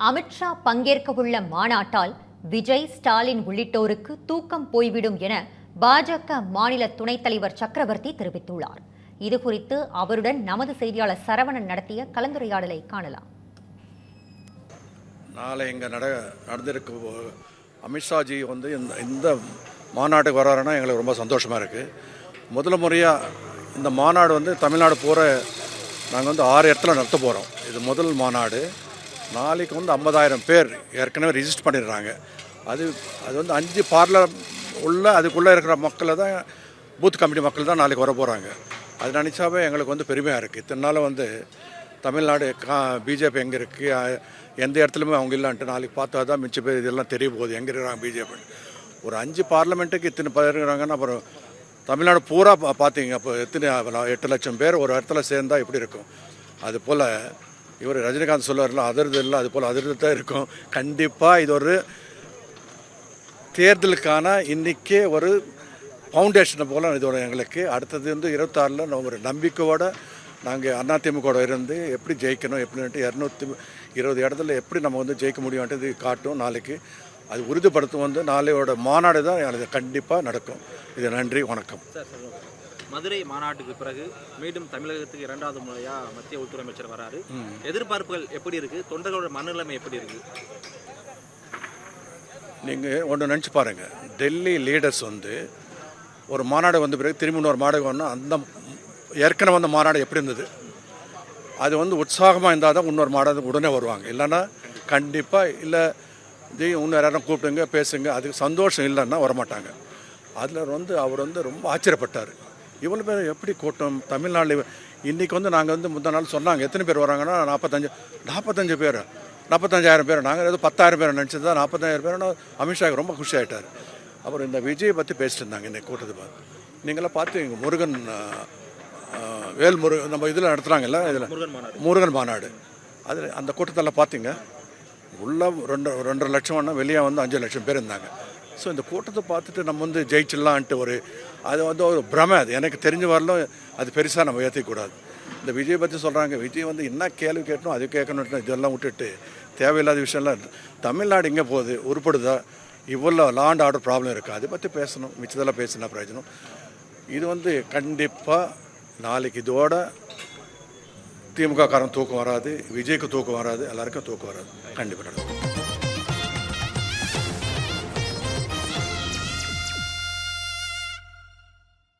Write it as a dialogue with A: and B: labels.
A: அமித்ஷா பங்கேற்கவுள்ள மாநாட்டால் விஜய், ஸ்டாலின் உள்ளிட்டோருக்கு தூக்கம் போய்விடும் என பாஜக மாநில துணைத் தலைவர் சக்கரவர்த்தி தெரிவித்துள்ளார். இதுகுறித்து அவருடன் நமது செய்தியாளர் சரவணன் நடத்திய கலந்துரையாடலை காணலாம்.
B: நாளை இங்கே நடந்திருக்கு அமித்ஷாஜி இந்த மாநாட்டுக்கு வராருன்னா எங்களுக்கு ரொம்ப சந்தோஷமாக இருக்குது. முதல் முறையாக இந்த மாநாடு தமிழ்நாடு போகிற நாங்கள் 6 இடத்துல நடத்த போகிறோம். இது முதல் மாநாடு. நாளைக்கு 50,000 பேர் ஏற்கனவே ரிஜிஸ்டர் பண்ணிடுறாங்க. அது 5 பார்லர் அதுக்குள்ளே இருக்கிற மக்களை தான், பூத் கமிட்டி மக்கள் தான் நாளைக்கு வர போகிறாங்க. அது நினச்சாவே எங்களுக்கு பெருமையாக இருக்குது. இத்தனை நாள் தமிழ்நாடு பிஜேபி எங்கே இருக்குது, எந்த இடத்துலையுமே அவங்க இல்லைன்ட்டு நாளைக்கு பார்த்தா தான் மிச்ச பேர் இதெல்லாம் தெரிய போகுது எங்கே இருக்கிறாங்க பிஜேபி. ஒரு 5 பார்லிமெண்ட்டுக்கு இத்தனை பேர் இருக்கிறாங்கன்னா அப்புறம் தமிழ்நாடு பூரா பார்த்தீங்க அப்போ எத்தனை 8 லட்சம் பேர் ஒரு இடத்துல சேர்ந்தால் எப்படி இருக்கும். அதுபோல் இவர் ரஜினிகாந்த் சொல்லுவார்ல, அதிர்து இல்லை, அது போல் அதிர்ந்து தான் இருக்கும். கண்டிப்பாக இது ஒரு தேர்தலுக்கான இன்றைக்கே ஒரு ஃபவுண்டேஷனை போல் இதோட எங்களுக்கு அடுத்தது 26 ஒரு நம்பிக்கையோடு நாங்கள் அதிமுக இருந்து எப்படி ஜெயிக்கணும், எப்படின்ட்டு 220 இடத்துல எப்படி நம்ம ஜெயிக்க முடியும்ன்றது காட்டும். நாளைக்கு அது உறுதிப்படுத்தும். நாளையோட மாநாடு தான் அது கண்டிப்பாக நடக்கும். இது நன்றி, வணக்கம்.
C: மதுரை மாநாட்டுக்கு பிறகு மீண்டும் தமிழகத்துக்கு 2வது முறையாக மத்திய உள்துறை அமைச்சர் வராரு. எதிர்பார்ப்புகள் எப்படி இருக்குது? தொண்டர்களோட மனநிலைமை எப்படி இருக்குது?
B: நீங்கள் ஒன்று நினச்சி பாருங்கள். டெல்லி லீடர்ஸ் ஒரு மாநாடு வந்த பிறகு திரும்பி இன்னொரு மாநாடு வரணும். அந்த ஏற்கனவே வந்த மாநாடு எப்படி இருந்தது, அது உற்சாகமாக இருந்தால் தான் இன்னொரு மாநாடு உடனே வருவாங்க. இல்லைன்னா கண்டிப்பாக இல்லை இன்னும் யாரும் கூப்பிடுங்க பேசுங்க, அதுக்கு சந்தோஷம் இல்லைன்னா வரமாட்டாங்க. அதில் அவர் ரொம்ப ஆச்சரியப்பட்டார். இவ்வளோ பேர் எப்படி கூட்டம் தமிழ்நாட்டில் இன்றைக்கி நாங்கள் முந்தின நாள் சொன்னாங்க எத்தனை பேர் வராங்கன்னா 45 பேர், 45,000 பேர். நாங்கள் ஏதோ 10,000 பேர் நினச்சது தான் 45,000 பேர்னா அமித்ஷா ரொம்ப குஷி ஆகிட்டார். அப்புறம் இந்த விஜயை பற்றி பேசிட்டு இருந்தாங்க இன்றைக்கி கூட்டத்தை பார்த்து. நீங்களாம் பார்த்து இங்கே முருகன் வேல்முருகன் நம்ம இதில் நடத்துகிறாங்கல்ல, இதில் முருகன் மாநாடு, அதில் அந்த கூட்டத்தெல்லாம் பார்த்தீங்க. உள்ள 2.5 லட்சம்னா வெளியே 5 லட்சம் பேர் இருந்தாங்க. ஸோ இந்த கூட்டத்தை பார்த்துட்டு நம்ம ஜெயிச்சிடலான்ட்டு அது ஒரு பிரமை. அது எனக்கு தெரிஞ்ச வரலும் அது பெருசாக நம்ம ஏற்றிக்கூடாது. இந்த விஜய் பற்றி சொல்கிறாங்க. விஜய் என்ன கேள்வி கேட்டணும் அது கேட்கணும், இதெல்லாம் விட்டுட்டு தேவையில்லாத விஷயம்லாம் தமிழ்நாடு இங்கே போகுது, உருப்படுதா, இவ்வளோ லா அண்ட் ஆர்டர் ப்ராப்ளம் இருக்குது, அதை பற்றி பேசணும். மிச்சதெல்லாம் பேசினா பிரயோஜனம். இது கண்டிப்பாக நாளைக்கு இதோட திமுக காரன் தூக்கம் வராது, விஜய்க்கு தூக்கம் வராது, எல்லாருக்கும் தூக்கம் வராது. கண்டிப்பாக நடக்கும்.